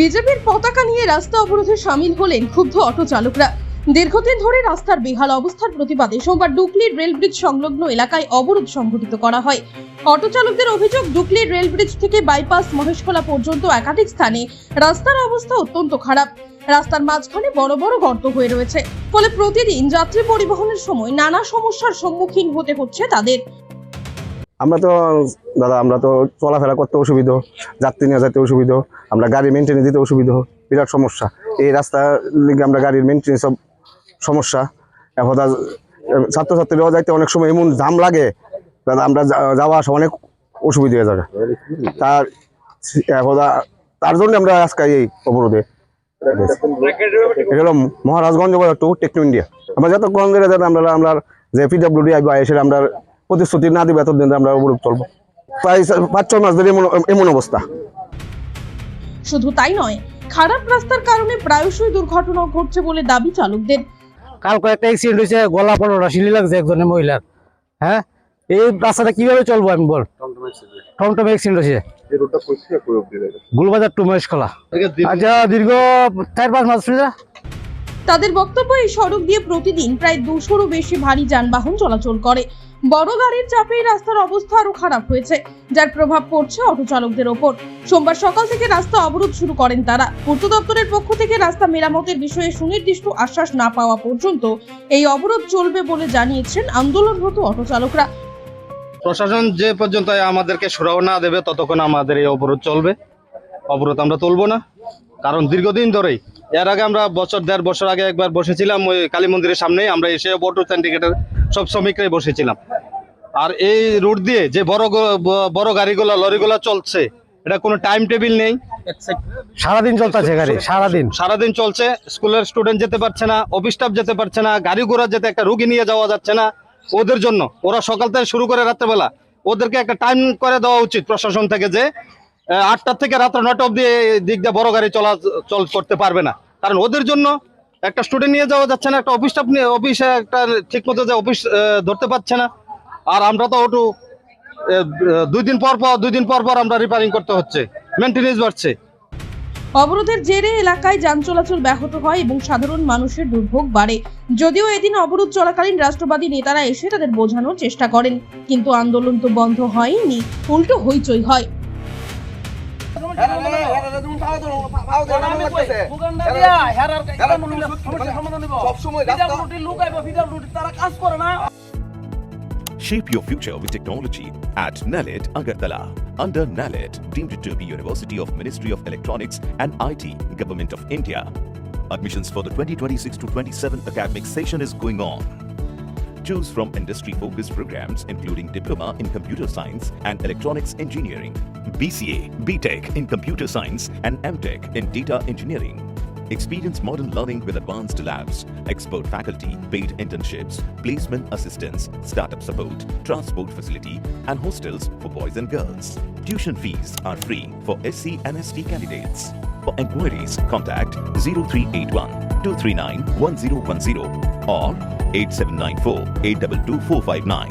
বিজেপির পতাকা নিয়ে রাস্তা অবরোধে সামিল হলেন ক্ষুব্ধ অটো চালকরা। দীর্ঘদিন ধরে রাস্তার বেহাল অবস্থার প্রতিবাদে সোমবার ডুকলি রেল ব্রিজ সংলগ্ন এলাকায় অবরোধ সংঘটিত করা হয়। অটো চালকদের অভিযোগ, ডুকলি রেল ব্রিজ থেকে বাইপাস মহেশখোলা পর্যন্ত একাধিক স্থানে রাস্তার অবস্থা অত্যন্ত খারাপ। রাস্তার মাঝখানে বড় বড় গর্ত হয়ে রয়েছে, ফলে প্রতিদিন যাত্রী পরিবহনের সময় নানা সমস্যার সম্মুখীন হতে হচ্ছে তাদের। আমরা তো চলাফেরা করতে অসুবিধা, যাত্রী নিয়ে যেতে অসুবিধা, আমরা গাড়ি মেনটেনে দিতে অসুবিধা, বিরাট সমস্যা। এই রাস্তার লিগে আমরা গাড়ির মেনটেনে সব সমস্যা। এখন ছাত্রছাত্রীরাও যাইতে অনেক সময় এমন জাম লাগে, দাদা আমরা যাওয়া আসা অনেক অসুবিধা হয়ে যাবে। তার জন্য আমরা আজকে এই অবরোধে, এটা হলো মহারাজগঞ্জ টু টেকনো ইন্ডিয়া। আমরা যতক্ষণ আমরা যে পিডব্লিউডি আইবা এসে আমরা প্রতিশ্রুতি না দিবে এতদিন আমরা অবরোধ চলবো। প্রায় 5-6 মাস ধরে এমন অবস্থা। শুধু তাই নয়, খারাপ রাস্তার কারণে প্রায়শই দুর্ঘটনা ঘটছে বলে দাবি চালকদের। কালকে একটা অ্যাক্সিডেন্ট হয়েছে, গলা পড়া শিলি লাগছে একজনের মহিলার। হ্যাঁ, এই রাস্তাটা কিভাবে চলবো আমি বল? টমটম অ্যাক্সিডেন্ট হয়েছে গুলবাজার টু মহেশখোলা। আচ্ছা, দীর্ঘ 4-5 মাস। তাদের বক্তব্য, এই সড়ক দিয়ে প্রতিদিন প্রায় 200-রও বেশি ভারী যানবাহন চলাচল করে। বড় গাড়ির চাপে রাস্তার অবস্থা আরো খারাপ হয়েছে, যার প্রভাব পড়ছে অটো চালকদের ওপর। সোমবার সকাল থেকে রাস্তা অবরোধ শুরু করেন তারা। পূর্ত দপ্তরের পক্ষ থেকে রাস্তা মেরামতের বিষয়ে সুনির্দিষ্ট আশ্বাস না পাওয়া পর্যন্ত এই অবরোধ চলবে বলে জানিয়েছেন আন্দোলনরত অটো চালকরা। প্রশাসন যে পর্যন্ত আমাদেরকে সুরাহ না দেবে ততক্ষণ আমাদের এই অবরোধ চলবে। অবরোধ আমরা তুলব না, কারণ দীর্ঘদিন ধরেই, এর আগে আমরা 1.5 বছর আগে একবার বসেছিলাম ওই কালী মন্দিরের সামনেই। আমরা এসে অটো সিন্ডিকেটের সব শ্রমিকরাই বসেছিলাম। আর এই রুট দিয়ে যে বড় গাড়িগুলো, লরিগুলো চলছে, এটা কোনো টাইম টেবিল নেই। সারাদিন চলতেছে গাড়ি, সারাদিন চলছে। স্কুলের স্টুডেন্ট যেতে পারছে না, অফিস স্টাফ যেতে পারছে না, গাড়ি ঘোড়া যেতে, একটা রুগী নিয়ে যাওয়া যাচ্ছে না। ওদের জন্য ওরা সকাল থেকে শুরু করে রাত্রেবেলা, ওদেরকে একটা টাইম করে দেওয়া উচিত প্রশাসন থেকে, যে 8টা থেকে রাত্র 9টা অব্দি দিক দিয়ে বড় গাড়ি চল করতে পারবে না। কারণ ওদের জন্য একটা স্টুডেন্ট নিয়ে যাওয়া যাচ্ছে না, একটা অফিস স্টাফ নিয়ে অফিসে একটা ঠিক মতো যে অফিস ধরতে পারছে না। আর আমরা তো ওটু 2 দিন পর আমরা রিপেয়ারিং করতে হচ্ছে, মেইনটেনেন্স বাড়ছে। অবরোধের জেরে এলাকায় যান চলাচল ব্যাহত হয় এবং সাধারণ মানুষের দুর্ভোগ বাড়ে। যদিও এদিন অবরোধ চলাকালীন রাষ্ট্রবাদী নেতারা এসে তাদের বোঝানোর চেষ্টা করেন, কিন্তু আন্দোলন তো বন্ধ হয়নি, উল্টো হইচই হয়। Shape your future with technology at NALED Agartala. Under NALED, deemed to be University of Ministry of Electronics and IT, Government of India. Admissions for the 2026-27 academic session is going on. Choose from industry-focused programs including Diploma in Computer Science and Electronics Engineering, BCA, BTech in Computer Science and MTech in Data Engineering. Experience modern learning with advanced labs, expert faculty, paid internships, placement assistance, startup support, transport facility, and hostels for boys and girls. Tuition fees are free for SC and ST candidates. For enquiries, contact 0381 239 1010 or 8794 822 459.